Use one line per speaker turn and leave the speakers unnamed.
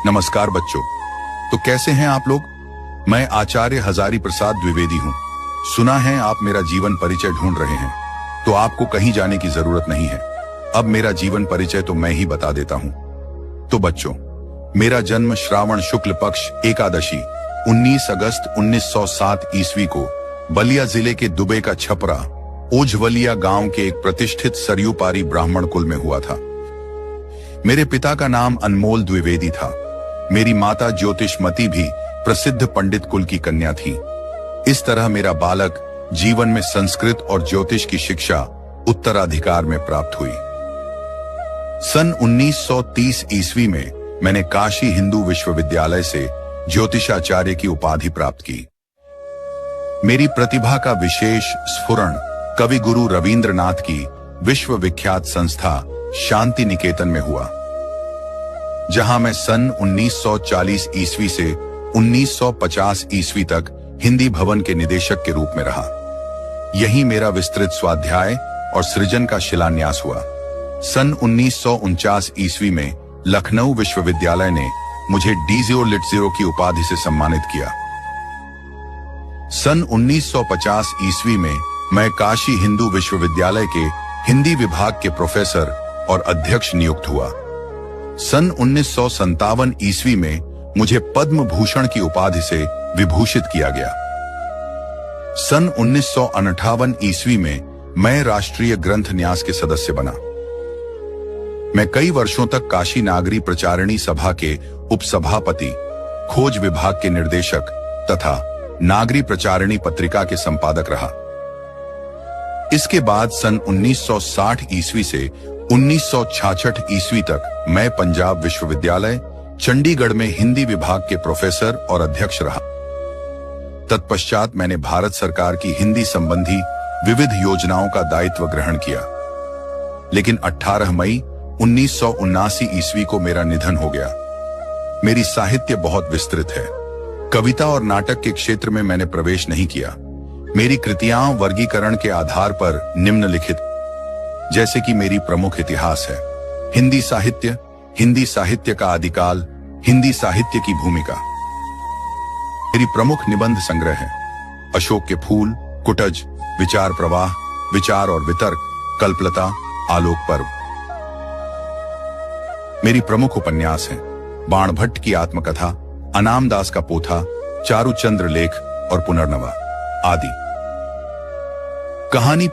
नमस्कार बच्चों। तो कैसे हैं आप लोग? मैं आचार्य हजारी प्रसाद द्विवेदी हूँ। सुना है आप मेरा जीवन परिचय ढूंढ रहे हैं, तो आपको कहीं जाने की जरूरत नहीं है। अब मेरा जीवन परिचय तो मैं ही बता देता हूँ। तो बच्चों, मेरा जन्म श्रावण शुक्ल पक्ष एकादशी 19 अगस्त 1907 ईस्वी को बलिया जिले के दुबे का छपरा ओझवलिया गांव के एक प्रतिष्ठित सरयू पारी ब्राह्मण कुल में हुआ था। मेरे पिता का नाम अनमोल द्विवेदी था। मेरी माता ज्योतिषमती भी प्रसिद्ध पंडित कुल की कन्या थी। इस तरह मेरा बालक जीवन में संस्कृत और ज्योतिष की शिक्षा उत्तराधिकार में प्राप्त हुई। सन 1930 ईस्वी में मैंने काशी हिंदू विश्वविद्यालय से ज्योतिषाचार्य की उपाधि प्राप्त की। मेरी प्रतिभा का विशेष स्फुरण कवि गुरु रवींद्रनाथ की विश्वविख्यात संस्था शांति निकेतन में हुआ, जहां मैं सन 1940 ईस्वी से 1950 ईस्वी तक हिंदी भवन के निदेशक के रूप में रहा। यहीं मेरा विस्तृत स्वाध्याय और सृजन का शिलान्यास हुआ। सन 1949 ईस्वी में लखनऊ विश्वविद्यालय ने मुझे डीजियो लिटजिरो की उपाधि से सम्मानित किया। सन 1950 ईस्वी में मैं काशी हिंदू विश्वविद्यालय के हिंदी विभाग के प्रोफेसर और अध्यक्ष नियुक्त हुआ। सन 1957 ईस्वी में मुझे पद्म भूषण की उपाधि से विभूषित किया गया। सन 1958 ईस्वी में मैं राष्ट्रीय ग्रंथ न्यास के सदस्य बना। मैं कई वर्षों तक काशी नागरी प्रचारिणी सभा के उपसभापति, खोज विभाग के निर्देशक तथा नागरी प्रचारिणी पत्रिका के संपादक रहा। इसके बाद सन 1960 ईस्वी से 1966 ईस्वी तक मैं पंजाब विश्वविद्यालय चंडीगढ़ में हिंदी विभाग के प्रोफेसर और अध्यक्ष रहा। तत्पश्चात मैंने भारत सरकार की हिंदी संबंधी विविध योजनाओं का दायित्व ग्रहण किया। लेकिन 18 मई 1979 ईस्वी को मेरा निधन हो गया। मेरी साहित्य बहुत विस्तृत है। कविता और नाटक के क्षेत्र में मैंने प्रवेश नहीं किया। मेरी कृतियां वर्गीकरण के आधार पर निम्नलिखित, जैसे कि मेरी प्रमुख इतिहास है, हिंदी साहित्य का आदिकाल, हिंदी साहित्य की भूमिका। मेरी प्रमुख निबंध संग्रह है अशोक के फूल, कुटज, विचार प्रवाह, विचार और वितर्क, कल्पलता, आलोक पर्व। मेरी प्रमुख उपन्यास है बाणभट्ट की आत्मकथा, अनाम दास का पोथा, चारुचंद्र लेख और पुनर्नवा आदि। कहानी